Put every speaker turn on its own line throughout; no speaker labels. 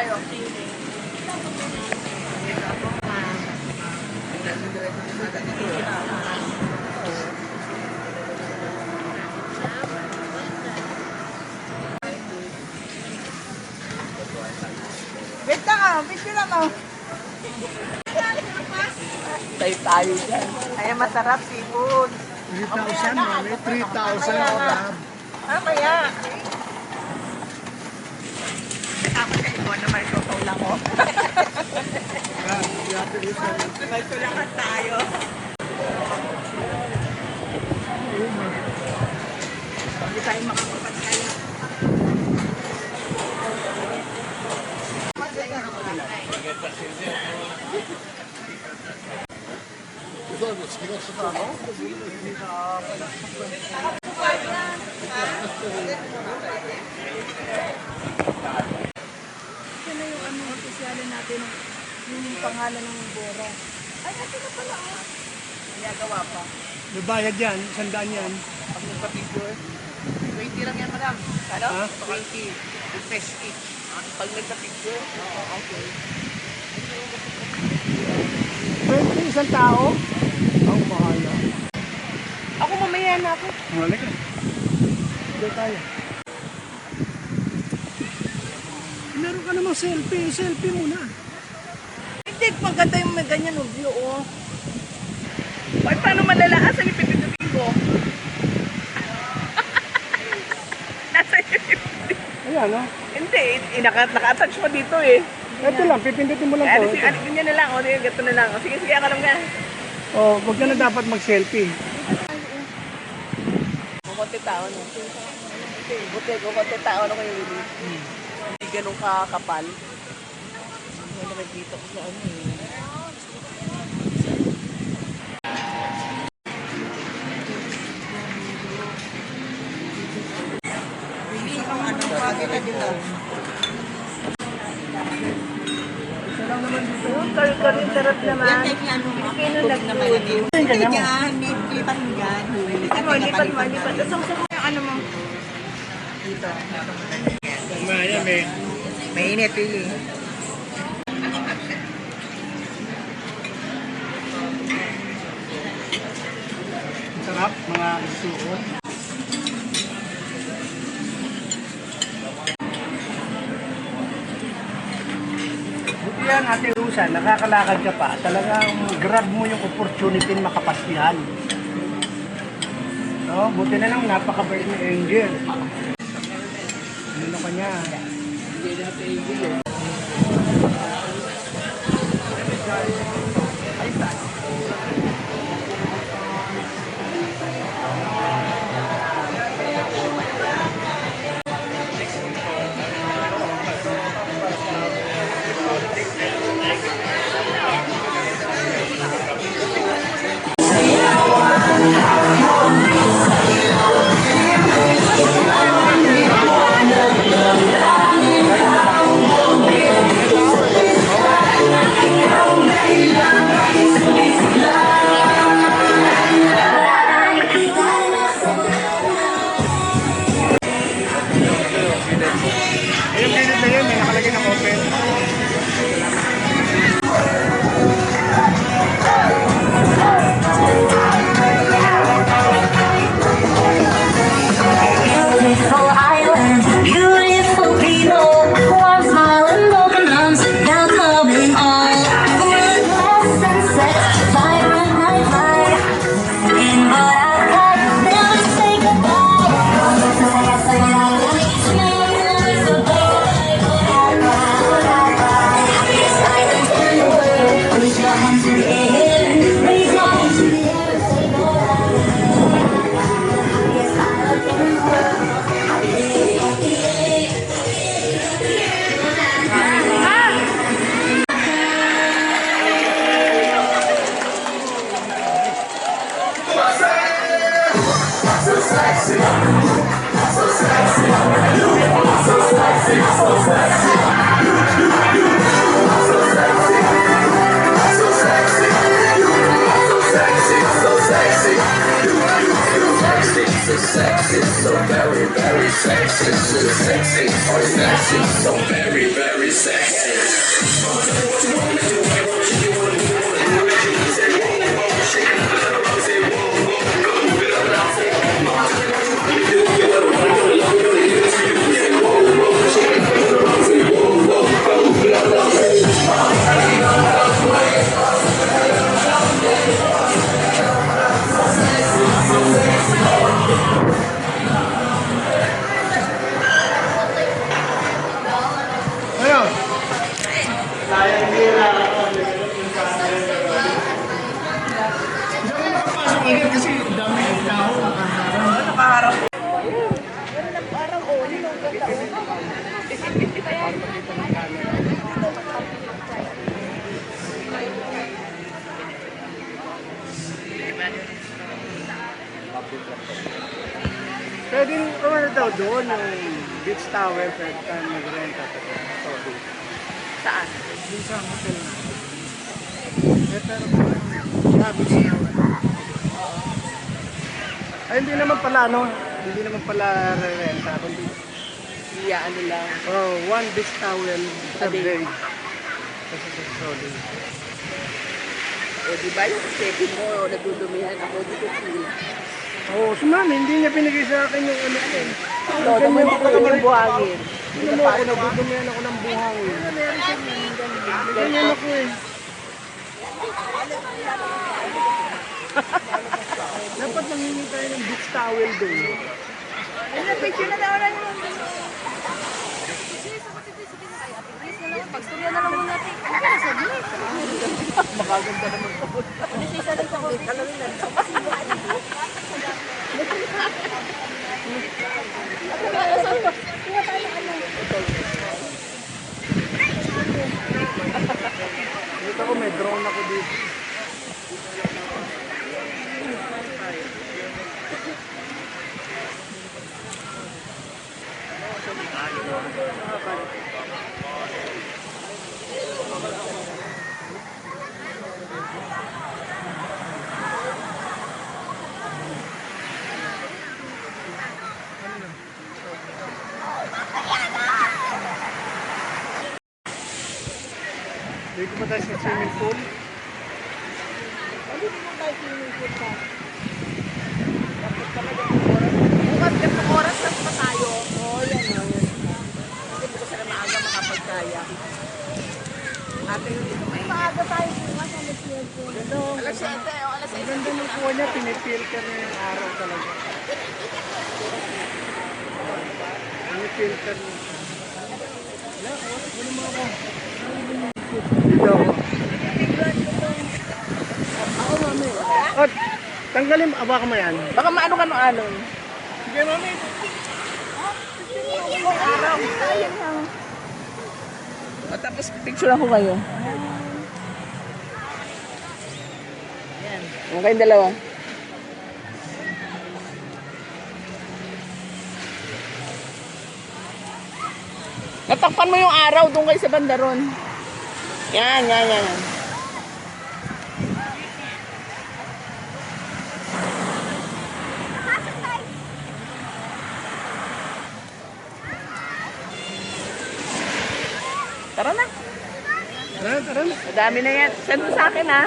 tayo. Benta ka, benta mo. Tayo dyan. Ay, masarap seafood.
3,000, mami. 3,000 crab.
Kaya. Tapos kayo mo naman ito lang ko. May tulangan tayo. Hindi tayo makakapagkaya.
Ito na yung opisyalan natin, yung pangalan ng Bora. Ay, ito na pala.
Ginagawa pa.
May bayad yan, 100 yan.
Pag nagpa-picture, 20 lang yan, madam. Ano?
Ha?
20. Refresh it. Pag nagpa-picture, okay.
20 isang tao? Ang mahal na.
Ako mamaya na ako.
Mahal ka. Hindi tayo. Meron ka namang selfie. Selfie muna.
Hindi, maganda yung may ganyan o view, oh. Ay, paano malalaan sa ipipindutin ko? Nasa ipipindutin.
Ayan, no?
Hindi, naka-attach mo dito eh.
Ito lang, pipindutin mo lang
Ano,
to.
ganyan na lang, o, gato na lang. O, sige, ako lang nga.
Oh, wag ka na dapat mag-selfie.
Kukunti tao na. Buti, kukunti tao na kayo. Hindi ganun kakapal. Hindi na nakikita ko sa ano eh. Kari-kari, sarap naman.
Yan type niya, ano,
Pilipino
tubig naman
nag-food.
yan.
Ganyan mo.
Yan, lipat mo yan.
Lipat mo. Tapos yung ano mo.
Dito.
Mamaya may
Mainit, pili.
sarap, mga isuot. Buti yan, Ate Rusa, nakakalakad ka pa. Talagang grab mo yung opportunity na makapasyahan. No, buti na lang napaka-bird ni Angel. Ano ka niya?
Hindi na sa Angel eh.
Yung minute na yun, may nakalagay ng open.
Beautiful island, beautiful people, warm smile and broken arms, now coming on. With sunset, vibrant nightlife, in what I've got, never say goodbye. So I say I reach me, it's a big happiest island in the world. Raise your hands to the air, raise your hands to the air, say goodbye. Happiest island in the world.
So sexy, so very, very
Ano? Hindi ako makapasok agad kasi dami ng tao.
Nakaharap.
Pwede ano daw doon, yung beach tower, pwede ka mag-renta.
Saan?
Doon sa hotel. Pero beach tower. Ay, hindi naman pala, ano? Hindi naman pala renta. Kundi,
Iya, ano lang.
one beach towel per
A day.
day. Kasi sa solid.
O, di ba yung isipin mo, nadudumihan ako, di ko feel.
Oo, si mami, hindi niya binigay sa akin yung ano ko.
Todo mo yung buhangin.
Hindi mo ako, nagudumihan ako ng buhangin. Ganyan ako eh. Dapat nangingi tayo ng beach towel doon.
Ano, picture na daw lang yun. Pagstorya na lang muna natin. Ano sa bilis?
Makaganda naman ako.
Isa lang sa mga kalawin na.
Dito ako, may drone ako dito. Dito pa tayo sa swimming pool.
Bukas ganitong oras lang pa tayo. Oo, yan. Kasi bukas na maaga makapagkaya. Ate,
May maaga tayo bukas ang mag-film.
alas 7 o alas 6.
Ang ganda ng kuha niya, pinifilter niya yung araw talaga. Pinifilter niya. Dito ako.
Ako, mami.
At, tanggalin, abaka mo yan.
Baka maano ka nung alon.
Sige, mami.
O, tapos picture ako kayo. Yan. Huwag kayong dalawa. Natakpan mo yung araw doon kayo sa bandaron. Yan, yan, yan. yan. Tara na.
Tara, tara na.
Madami na yan. Send mo sa akin, ha?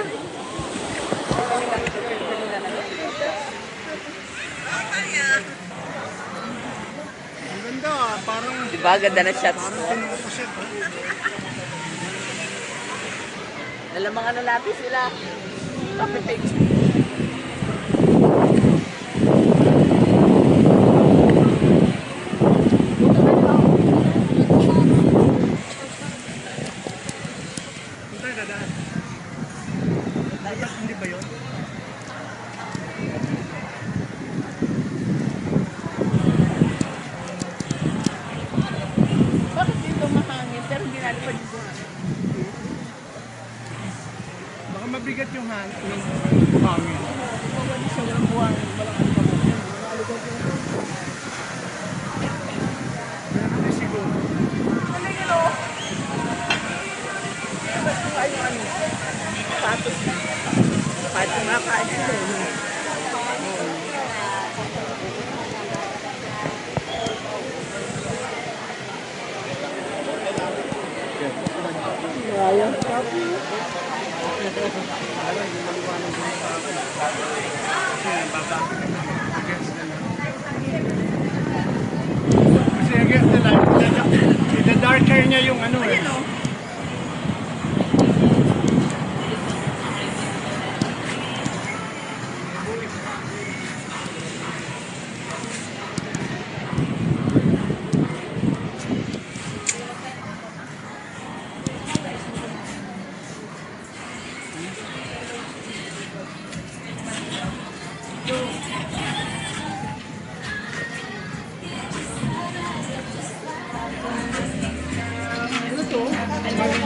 Ang ganda, parang
Diba? Ganda na shots.
pinupusit.
Nalamang ano natin sila. Copy page.
Punta, dadaan. Dapat hindi ba yun?
Bakit dito mahangin? Pero hindi natin pa dito.
Baka mabigat yung hangin.
Wala siya walang buwang. Walang ano pa mo.
Hindi siguro.
Ano yun, o? Ba't yung ano? Patos. Patos nga kain sila. Ayaw.
Kasi against the light, ida-darker niya yung ano eh.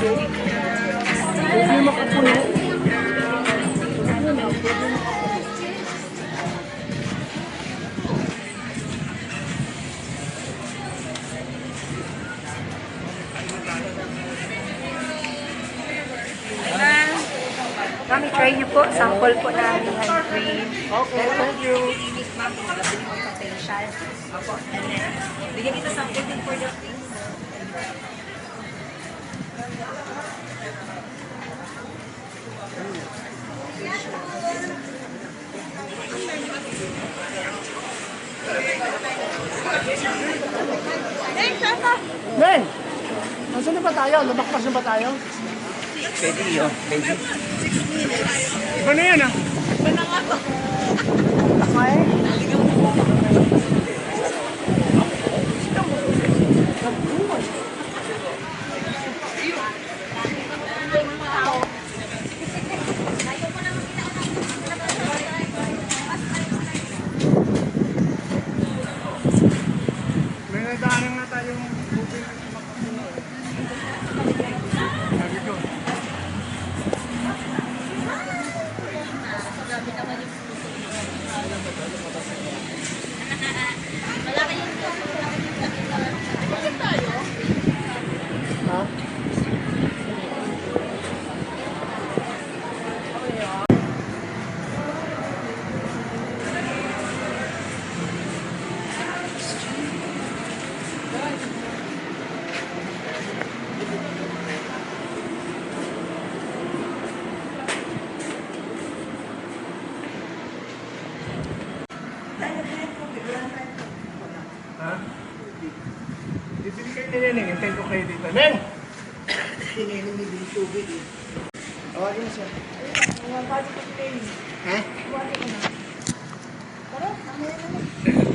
Hindi makapuno.
Mami, try niyo po. Sample po namin hand cream.
Okay, thank you.
Clinic, ma'am. Gagawin mo sa facial. Opo. And then, bigyan kita sample din for the cream.
Men! Nasaan na ba tayo? Lumakpas na ba tayo?
Pwede yun. Pwede.
Iba na yan ah. May nadaanan nga tayong bukid na makapuno eh. Sabi ko.
Ha?
Ha? Bibili kayo ni Neneng. Hintay ko kayo dito. Neng!
Tawagin mo siya.
Ha?
Tara, mamaya na.